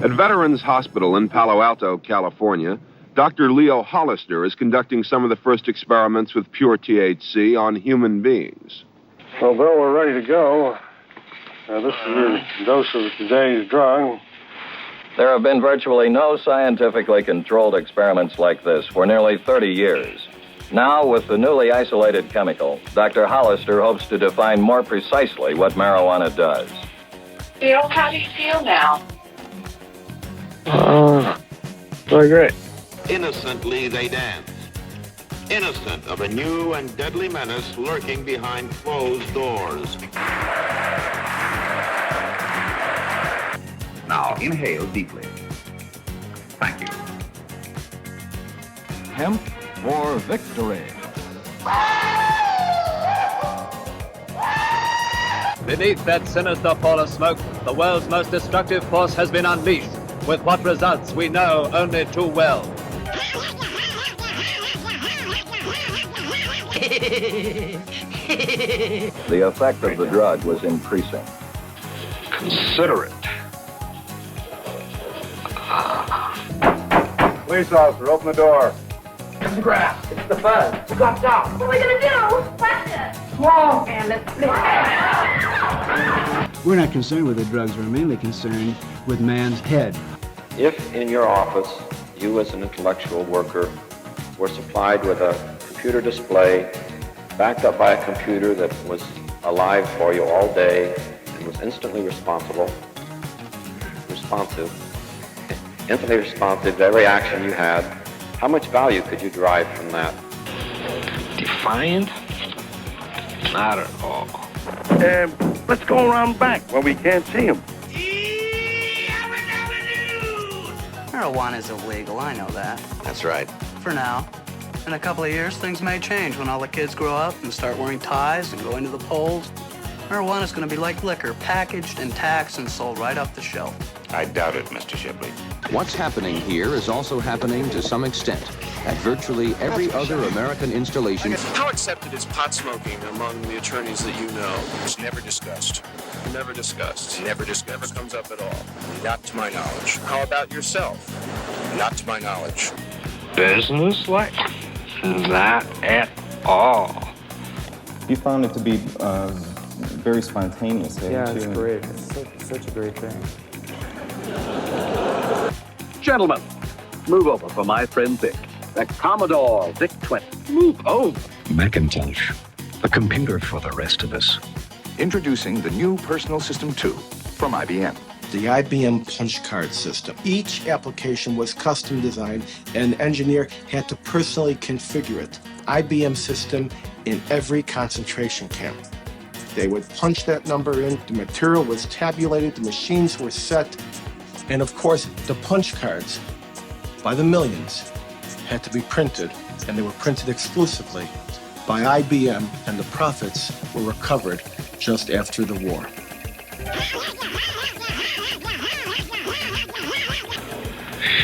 At Veterans Hospital in Palo Alto, California, Dr. Leo Hollister is conducting some of the first experiments with pure THC on human beings. Well, Bill, we're ready to go. This is your dose of today's drug. There have been virtually no scientifically controlled experiments like this for nearly 30 years. Now, with the newly isolated chemical, Dr. Hollister hopes to define more precisely what marijuana does. Bill, how do you feel now? Very great. Innocently they dance, innocent of a new and deadly menace lurking behind closed doors. Now inhale deeply. Thank you. Hemp for victory. Beneath that sinister pall of smoke, the world's most destructive force has been unleashed. With what results we know only too well. The effect of the drug was increasing. Consider it. Police officer, open the door. McGrift, it's the buzz. It dropped off. What are we gonna do? Blast it. Come on, man, let's play. We're not concerned with the drugs. We're mainly concerned with man's head. If in your office, you as an intellectual worker were supplied with a computer display backed up by a computer that was alive for you all day and was instantly responsive to every action you had, how much value could you derive from that? Defiant? Not at all. Let's go around back where we can't see him. Marijuana's illegal, I know that. That's right. For now. In a couple of years, things may change when all the kids grow up and start wearing ties and going to the polls. Marijuana's going to be like liquor, packaged and taxed and sold right off the shelf. I doubt it, Mr. Shipley. What's happening here is also happening to some extent at virtually every other American installation. How accepted is pot smoking among the attorneys that you know? It's never discussed. Never discussed. Never comes up at all. Not to my knowledge. How about yourself? Not to my knowledge. Business-like? Not at all. You found it to be very spontaneous. Yeah, it's great. It's such a great thing. Gentlemen, move over for my friend Vic. The Commodore VIC-20. Move over. Macintosh, a computer for the rest of us. Introducing the new Personal System 2 from IBM. The IBM punch card system. Each application was custom designed and an engineer had to personally configure it. IBM system in every concentration camp. They would punch that number in, the material was tabulated, the machines were set, and of course, the punch cards, by the millions, had to be printed, and they were printed exclusively by IBM, and the profits were recovered just after the war.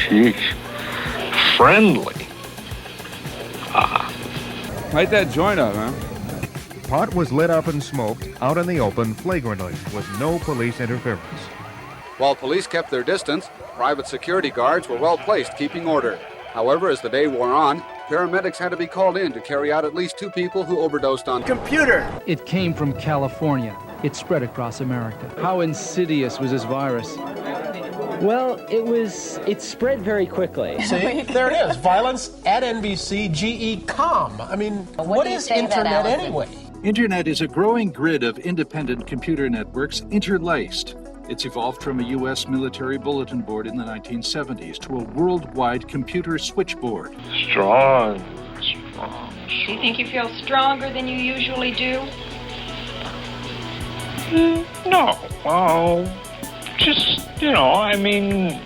Sheesh. Friendly. Light that joint up, huh? Pot was lit up and smoked out in the open flagrantly with no police interference. While police kept their distance, private security guards were well placed keeping order. However, as the day wore on, paramedics had to be called in to carry out at least 2 people who overdosed on computer. It came from California. It spread across America. How insidious was this virus? Well, it spread very quickly. See, there it is. Violence at NBC, GE.com. I mean, what is Internet anyway? Internet is a growing grid of independent computer networks interlaced. It's evolved from a U.S. military bulletin board in the 1970s to a worldwide computer switchboard. Strong. Do you think you feel stronger than you usually do? No. Oh, just, I mean,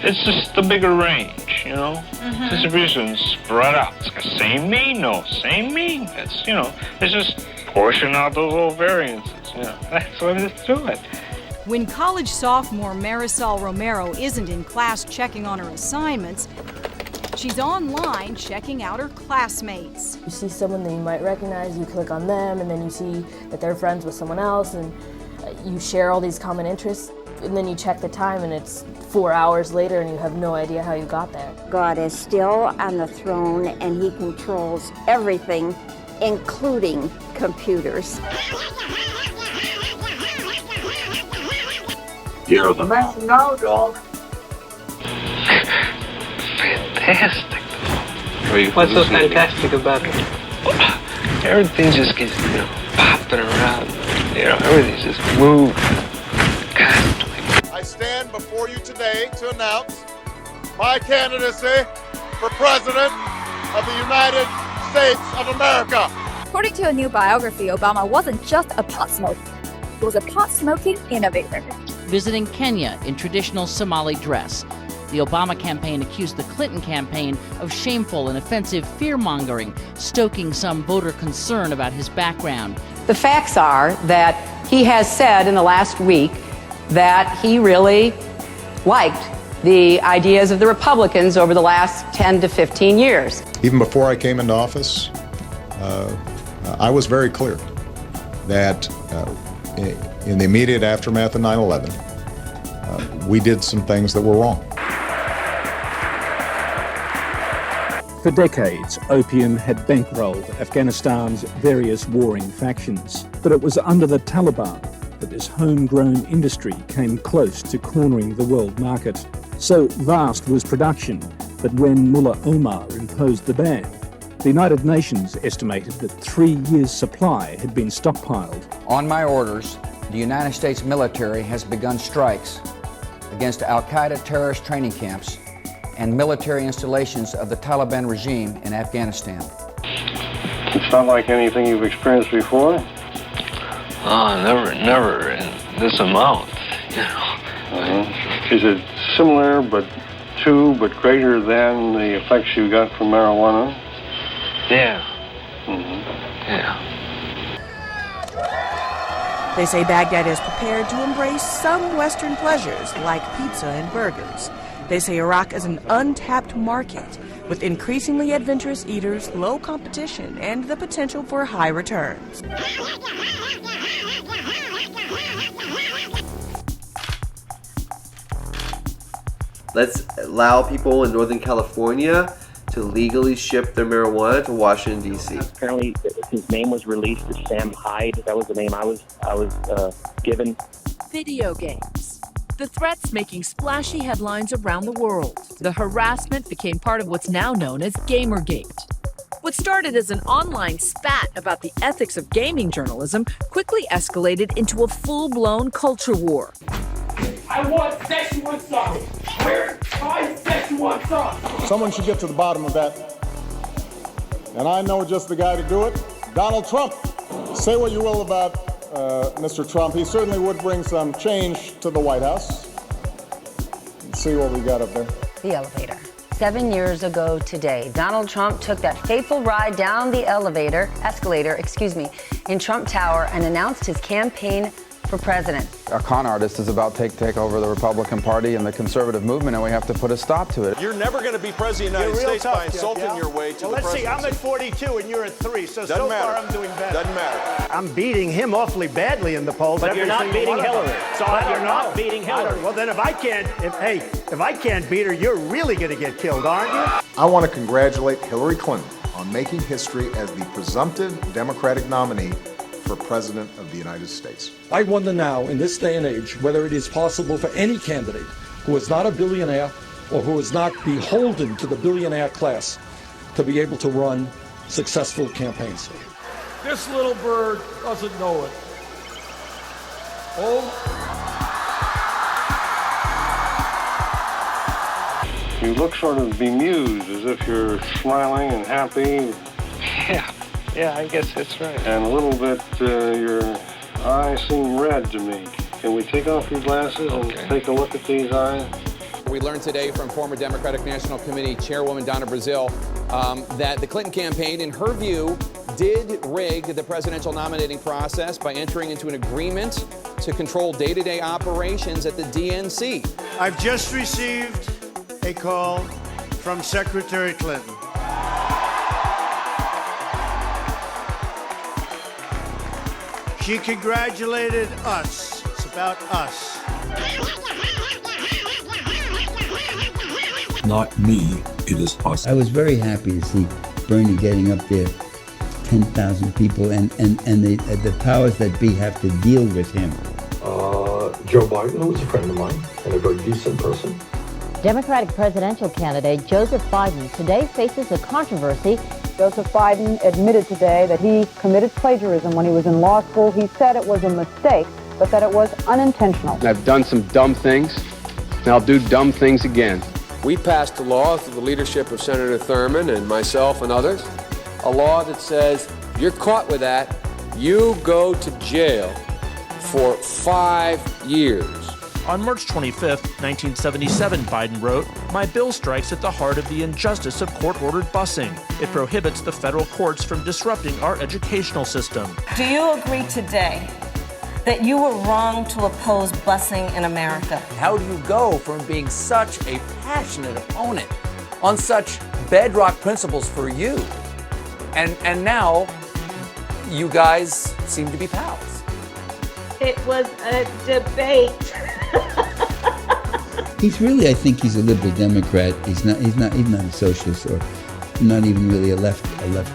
it's just the bigger range, Distribution's spread out. It's the same mean, same mean. It's, it's just portion out those little variances, That's what it's doing. When college sophomore Marisol Romero isn't in class checking on her assignments, she's online checking out her classmates. You see someone that you might recognize, you click on them, and then you see that they're friends with someone else, and you share all these common interests, and then you check the time and it's 4 hours later and you have no idea how you got there. God is still on the throne and he controls everything, including computers. You're the man now, dog. Fantastic. What's so fantastic about it? Everything just gets, popping around. Everything's just moving constantly. I stand before you today to announce my candidacy for President of the United States of America. According to a new biography, Obama wasn't just a pot smoker. He was a pot-smoking innovator. Visiting Kenya in traditional Somali dress. The Obama campaign accused the Clinton campaign of shameful and offensive fear-mongering, stoking some voter concern about his background. The facts are that he has said in the last week that he really liked the ideas of the Republicans over the last 10 to 15 years. Even before I came into office, I was very clear that in the immediate aftermath of 9/11, we did some things that were wrong. For decades, opium had bankrolled Afghanistan's various warring factions. But it was under the Taliban that this homegrown industry came close to cornering the world market. So vast was production that when Mullah Omar imposed the ban, the United Nations estimated that 3 years' supply had been stockpiled. On my orders, the United States military has begun strikes against Al-Qaeda terrorist training camps and military installations of the Taliban regime in Afghanistan. It's not like anything you've experienced before? Oh, never in this amount, Is it similar but greater than the effects you got from marijuana? Yeah. Yeah. They say Baghdad is prepared to embrace some Western pleasures like pizza and burgers. They say Iraq is an untapped market with increasingly adventurous eaters, low competition, and the potential for high returns. Let's allow people in Northern California to legally ship their marijuana to Washington, D.C. Apparently, his name was released as Sam Hyde. That was the name I was given. Video games. The threats making splashy headlines around the world. The harassment became part of what's now known as Gamergate. What started as an online spat about the ethics of gaming journalism quickly escalated into a full-blown culture war. I want sexual assault. Where's my sexual assault? Someone should get to the bottom of that. And I know just the guy to do it, Donald Trump. Say what you will about Mr. Trump. He certainly would bring some change to the White House. Let's see what we got up there. The elevator. 7 years ago today, Donald Trump took that fateful ride down the escalator, in Trump Tower and announced his campaign for president. A con artist is about to take over the Republican Party and the conservative movement, and we have to put a stop to it. You're never going to be president of the United States by insulting your way to the presidency. Let's see, I'm at 42 and you're at 3, so Doesn't matter. Far I'm doing better. Doesn't matter. I'm beating him awfully badly in the polls. But you're not beating Hillary. So you're not beating Hillary. Well, then if I can't beat her, you're really going to get killed, aren't you? I want to congratulate Hillary Clinton on making history as the presumptive Democratic nominee for President of the United States. I wonder now, in this day and age, whether it is possible for any candidate who is not a billionaire or who is not beholden to the billionaire class to be able to run successful campaigns. This little bird doesn't know it. Oh. You look sort of bemused, as if you're smiling and happy. Yeah, I guess that's right. And a little bit, your eyes seem red to me. Can we take off your glasses and take a look at these eyes? We learned today from former Democratic National Committee Chairwoman Donna Brazile that the Clinton campaign, in her view, did rig the presidential nominating process by entering into an agreement to control day-to-day operations at the DNC. I've just received a call from Secretary Clinton. She congratulated us, about us. Not me, it is us. I was very happy to see Bernie getting up there, 10,000 people, and the powers that be have to deal with him. Joe Biden, who was a friend of mine and a very decent person. Democratic presidential candidate Joseph Biden today faces a controversy. Joseph Biden admitted today that he committed plagiarism when he was in law school. He said it was a mistake, but that it was unintentional. I've done some dumb things, and I'll do dumb things again. We passed a law through the leadership of Senator Thurmond and myself and others, a law that says you're caught with that, you go to jail for 5 years. On March 25th, 1977, Biden wrote, "My bill strikes at the heart of the injustice of court-ordered busing. It prohibits the federal courts from disrupting our educational system." Do you agree today that you were wrong to oppose busing in America? How do you go from being such a passionate opponent on such bedrock principles for you, and now you guys seem to be pals? It was a debate. He's really, I think he's a liberal Democrat. He's not a socialist or not even really a left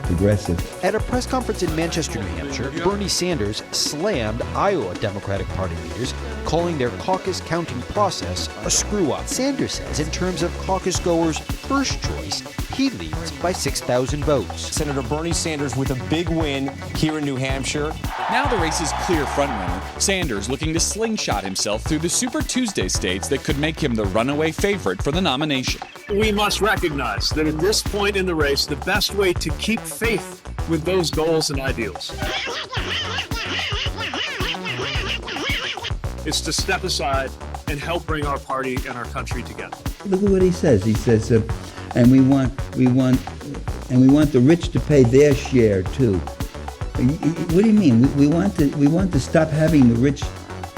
progressive. At a press conference in Manchester, New Hampshire, Bernie Sanders slammed Iowa Democratic Party leaders, calling their caucus counting process a screw-up. Sanders says in terms of caucus goers' first choice, he leads by 6,000 votes. Senator Bernie Sanders with a big win here in New Hampshire. Now the race's clear frontrunner, Sanders looking to slingshot himself through the Super Tuesday states that could make him the runaway favorite for the nomination. We must recognize that at this point in the race, the best way to keep faith with those goals and ideals is to step aside and help bring our party and our country together. Look at what he says. He says, and we want the rich to pay their share too. What do you mean? We want to stop having the rich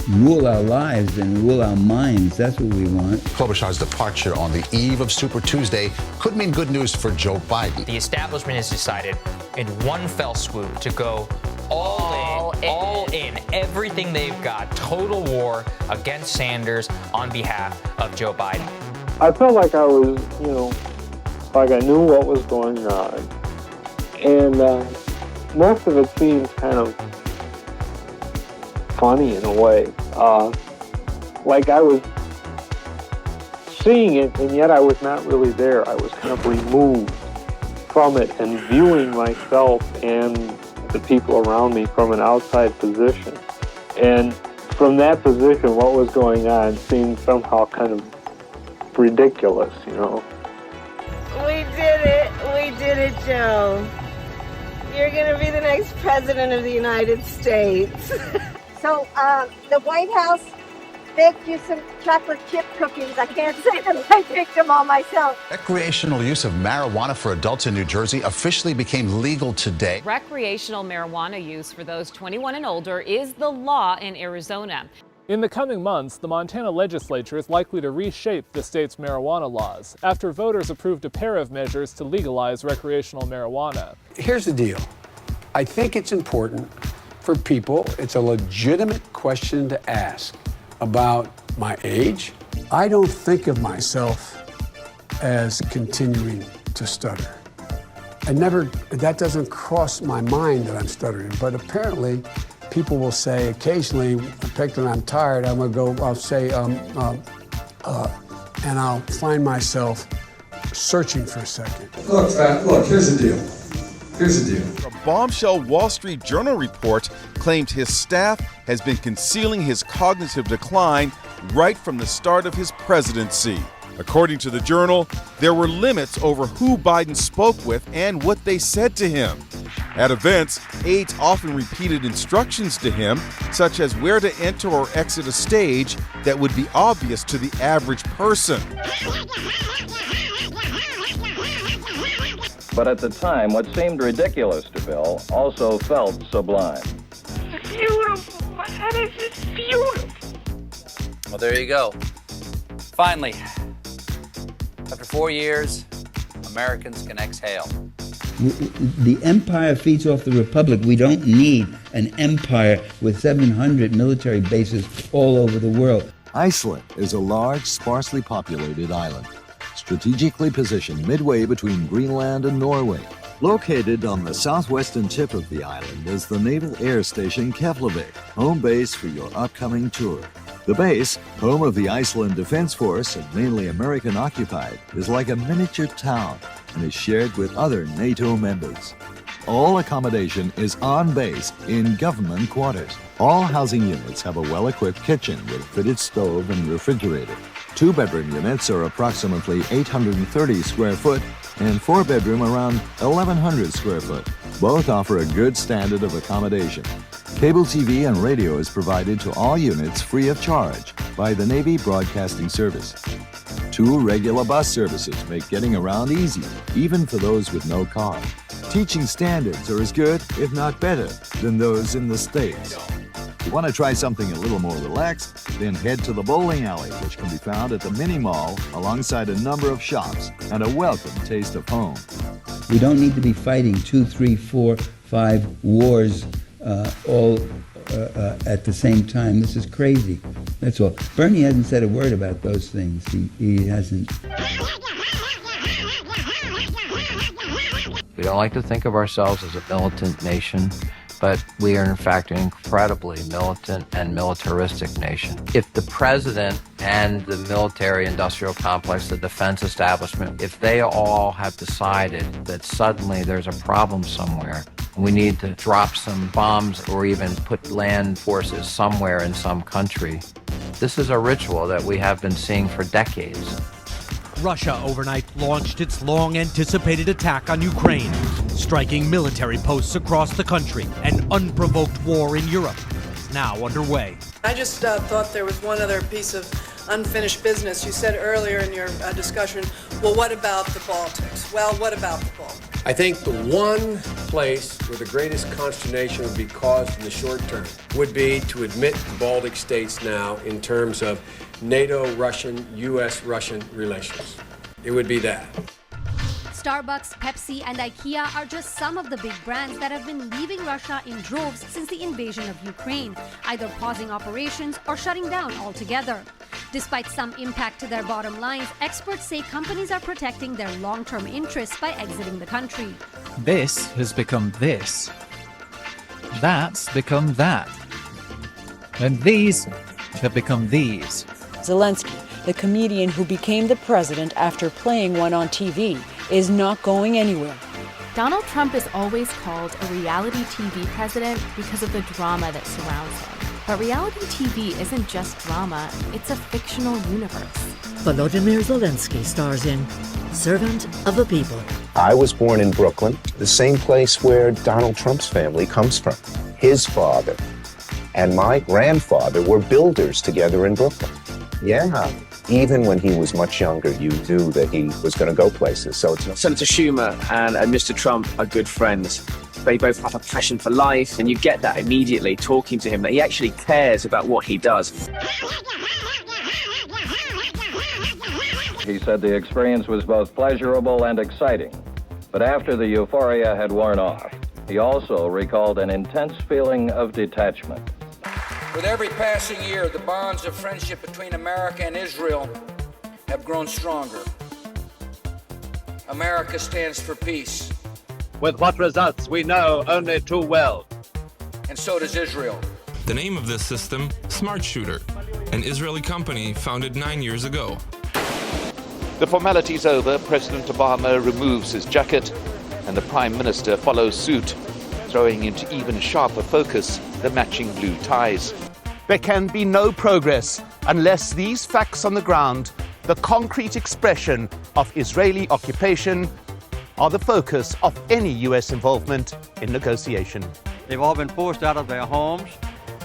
rule our lives and rule our minds. That's what we want. Klobuchar's departure on the eve of Super Tuesday could mean good news for Joe Biden. The establishment has decided in one fell swoop to go all in, everything they've got, total war against Sanders on behalf of Joe Biden. I felt like I was, like I knew what was going on. And most of it seemed kind of funny in a way. Like I was seeing it, and yet I was not really there. I was kind of removed from it and viewing myself and the people around me from an outside position. And from that position, what was going on seemed somehow kind of ridiculous, We did it. We did it, Joe. You're going to be the next president of the United States. So the White House baked you some chocolate chip cookies. I can't say that I baked them all myself. Recreational use of marijuana for adults in New Jersey officially became legal today. Recreational marijuana use for those 21 and older is the law in Arizona. In the coming months, the Montana legislature is likely to reshape the state's marijuana laws after voters approved a pair of measures to legalize recreational marijuana. Here's the deal. I think it's important for people, it's a legitimate question to ask about my age. I don't think of myself as continuing to stutter. That doesn't cross my mind that I'm stuttering, but apparently people will say occasionally, particularly when I'm tired, I'll say, and I'll find myself searching for a second. Look, here's the deal. A bombshell Wall Street Journal report claimed his staff has been concealing his cognitive decline right from the start of his presidency. According to the Journal, there were limits over who Biden spoke with and what they said to him. At events, aides often repeated instructions to him, such as where to enter or exit a stage that would be obvious to the average person. But at the time, what seemed ridiculous to Bill also felt sublime. Beautiful. That is just beautiful. Well, there you go. Finally, after 4 years, Americans can exhale. The empire feeds off the republic. We don't need an empire with 700 military bases all over the world. Iceland is a large, sparsely populated island, strategically positioned midway between Greenland and Norway. Located on the southwestern tip of the island is the Naval Air Station Keflavik, home base for your upcoming tour. The base, home of the Iceland Defense Force and mainly American-occupied, is like a miniature town and is shared with other NATO members. All accommodation is on base in government quarters. All housing units have a well-equipped kitchen with fitted stove and refrigerator. 2-bedroom units are approximately 830 square foot and 4-bedroom around 1,100 square foot. Both offer a good standard of accommodation. Cable TV and radio is provided to all units free of charge by the Navy Broadcasting Service. 2 regular bus services make getting around easy, even for those with no car. Teaching standards are as good, if not better, than those in the States. If you want to try something a little more relaxed, then head to the bowling alley, which can be found at the mini mall alongside a number of shops and a welcome taste of home. We don't need to be fighting 2, 3, 4, 5 wars all at the same time. This is crazy. That's all. Bernie hasn't said a word about those things. He hasn't. We don't like to think of ourselves as a militant nation, but we are in fact an incredibly militant and militaristic nation. If the president and the military-industrial complex, the defense establishment, if they all have decided that suddenly there's a problem somewhere, we need to drop some bombs or even put land forces somewhere in some country, this is a ritual that we have been seeing for decades. Russia overnight launched its long-anticipated attack on Ukraine, striking military posts across the country. An unprovoked war in Europe is now underway. I just thought there was one other piece of unfinished business. You said earlier in your discussion, well, what about the Baltics? Well, what about the Baltics? I think the one place where the greatest consternation would be caused in the short term would be to admit the Baltic states now in terms of NATO-Russian, U.S.-Russian relations. It would be that. Starbucks, Pepsi, and IKEA are just some of the big brands that have been leaving Russia in droves since the invasion of Ukraine, either pausing operations or shutting down altogether. Despite some impact to their bottom lines, experts say companies are protecting their long-term interests by exiting the country. This has become this. That's become that. And these have become these. Zelensky, the comedian who became the president after playing one on TV, is not going anywhere. Donald Trump is always called a reality TV president because of the drama that surrounds him. But reality TV isn't just drama, it's a fictional universe. Volodymyr Zelensky stars in Servant of the People. I was born in Brooklyn, the same place where Donald Trump's family comes from. His father and my grandfather were builders together in Brooklyn. Yeah. Even when he was much younger, you knew that he was going to go places. So it's Senator Schumer and Mr. Trump are good friends. They both have a passion for life, and you get that immediately talking to him, that he actually cares about what he does. He said the experience was both pleasurable and exciting. But after the euphoria had worn off, he also recalled an intense feeling of detachment. With every passing year, the bonds of friendship between America and Israel have grown stronger. America stands for peace. With what results we know only too well. And so does Israel. The name of this system, Smart Shooter, an Israeli company founded 9 years ago. The formalities over, President Obama removes his jacket and the Prime Minister follows suit, throwing into even sharper focus the matching blue ties. There can be no progress unless these facts on the ground, the concrete expression of Israeli occupation, are the focus of any U.S. involvement in negotiation. They've all been forced out of their homes,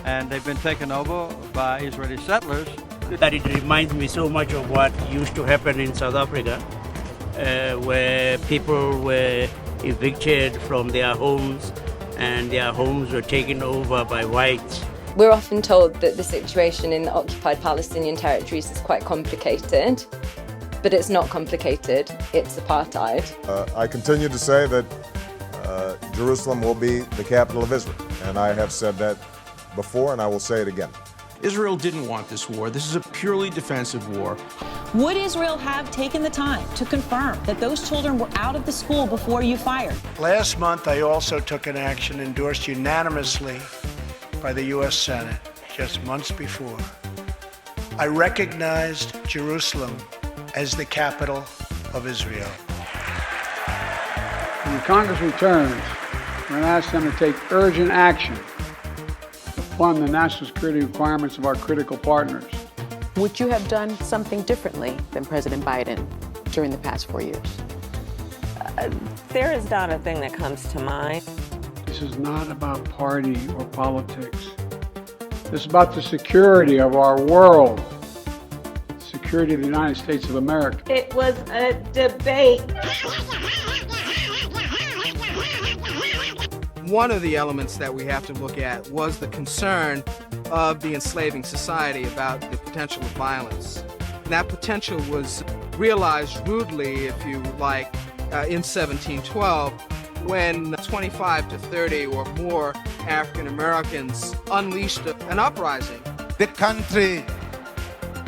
and they've been taken over by Israeli settlers. That it reminds me so much of what used to happen in South Africa, where people were evicted from their homes, and their homes were taken over by whites. We're often told that the situation in the occupied Palestinian territories is quite complicated, but it's not complicated, it's apartheid. I continue to say that Jerusalem will be the capital of Israel. And I have said that before, and I will say it again. Israel didn't want this war. This is a purely defensive war. Would Israel have taken the time to confirm that those children were out of the school before you fired? Last month, I also took an action endorsed unanimously by the U.S. Senate just months before. I recognized Jerusalem as the capital of Israel. When Congress returns, we're going to ask them to take urgent action to fund the national security requirements of our critical partners. Would you have done something differently than President Biden during the past 4 years? There is not a thing that comes to mind. This is not about party or politics. This is about the security of our world, the security of the United States of America. It was a debate. One of the elements that we have to look at was the concern of the enslaving society about the potential of violence. And that potential was realized rudely, if you like, in 1712, when 25 to 30 or more African Americans unleashed an uprising. The country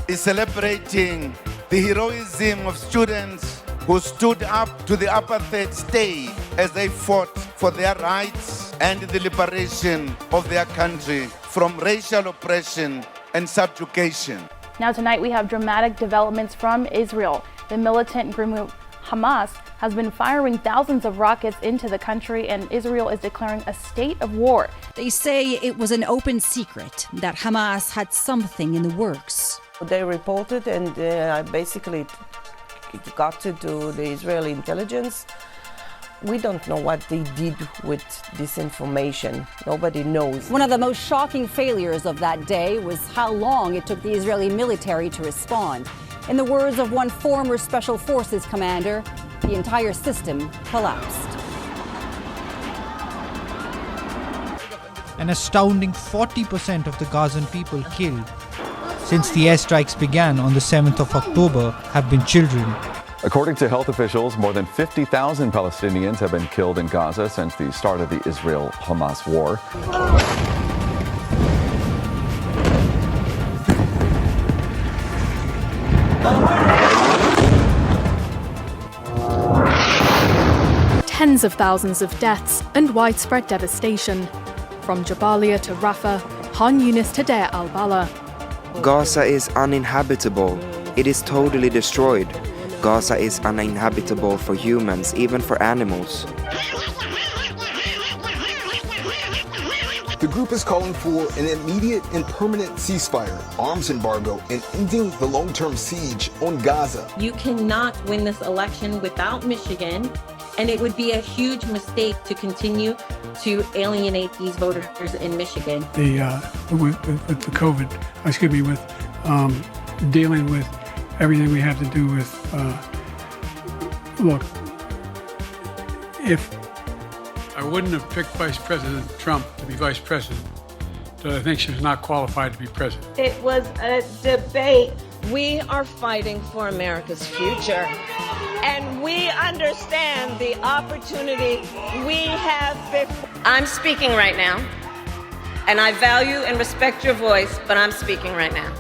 is celebrating the heroism of students who stood up to the apartheid state as they fought for their rights and the liberation of their country from racial oppression and subjugation. Now tonight we have dramatic developments from Israel. The militant group Hamas has been firing thousands of rockets into the country, and Israel is declaring a state of war. They say it was an open secret that Hamas had something in the works. They reported, and basically it got to the Israeli intelligence. We don't know what they did with this information. Nobody knows. One of the most shocking failures of that day was how long it took the Israeli military to respond. In the words of one former Special Forces commander, the entire system collapsed. An astounding 40% of the Gazan people killed since the airstrikes began on the 7th of October have been children. According to health officials, more than 50,000 Palestinians have been killed in Gaza since the start of the Israel-Hamas war. Tens of thousands of deaths and widespread devastation. From Jabalia to Rafah, Han Yunis to Deir al-Bala. Gaza is uninhabitable. It is totally destroyed. Gaza is uninhabitable for humans, even for animals. The group is calling for an immediate and permanent ceasefire, arms embargo, and ending the long-term siege on Gaza. You cannot win this election without Michigan, and it would be a huge mistake to continue to alienate these voters in Michigan. With the COVID, with dealing with everything we have to do with, look, if I wouldn't have picked Vice President Trump to be Vice President, but I think she was not qualified to be President. It was a debate. We are fighting for America's future, and we understand the opportunity we have before. I'm speaking right now, and I value and respect your voice, but I'm speaking right now.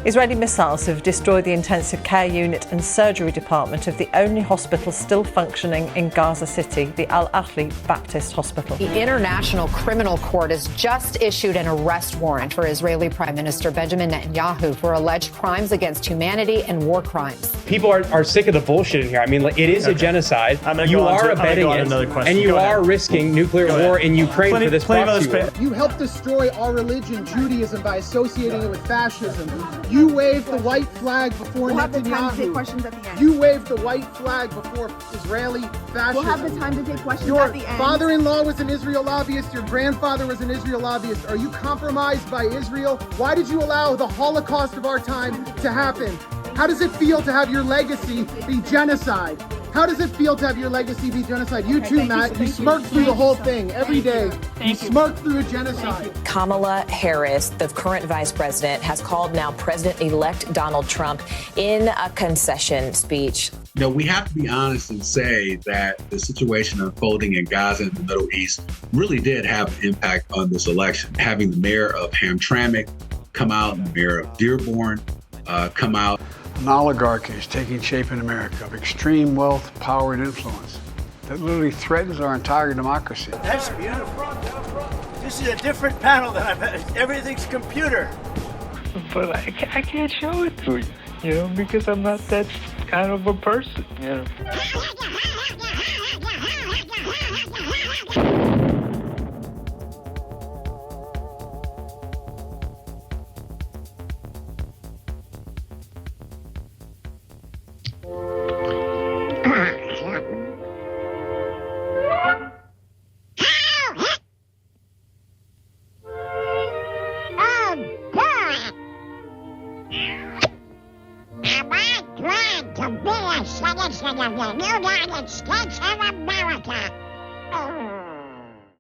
Israeli missiles have destroyed the intensive care unit and surgery department of the only hospital still functioning in Gaza City, the Al-Ahli Baptist Hospital. The International Criminal Court has just issued an arrest warrant for Israeli Prime Minister Benjamin Netanyahu for alleged crimes against humanity and war crimes. People are sick of the bullshit in here. I mean, it is a genocide. You are abetting it, and you are risking nuclear war in Ukraine for this proxy war. You helped destroy our religion, Judaism, by associating it with fascism. You waved the white flag before We'll have the time to take Netanyahu. questions at the end. You waved the white flag before Israeli fascism. We'll have the time to take questions Your at the end. father-in-law was an Israel lobbyist. Your grandfather was an Israel lobbyist. Are you compromised by Israel? Why did you allow the Holocaust of our time to happen? How does it feel to have your legacy be genocide? How does it feel to have your legacy be genocide? You too, Matt. You smirk through the whole thing every day. You smirk through a genocide. Kamala Harris, the current vice president, has called now President-elect Donald Trump in a concession speech. we have to be honest and say that the situation unfolding in Gaza and the Middle East really did have an impact on this election. Having the mayor of Hamtramck come out, the mayor of Dearborn come out. An oligarchy is taking shape in America of extreme wealth, power, and influence that literally threatens our entire democracy. That's beautiful. This is a different panel than I've had. Everything's computer. But I can't show it to you, because I'm not that kind of a person, Citizen of the United States of America.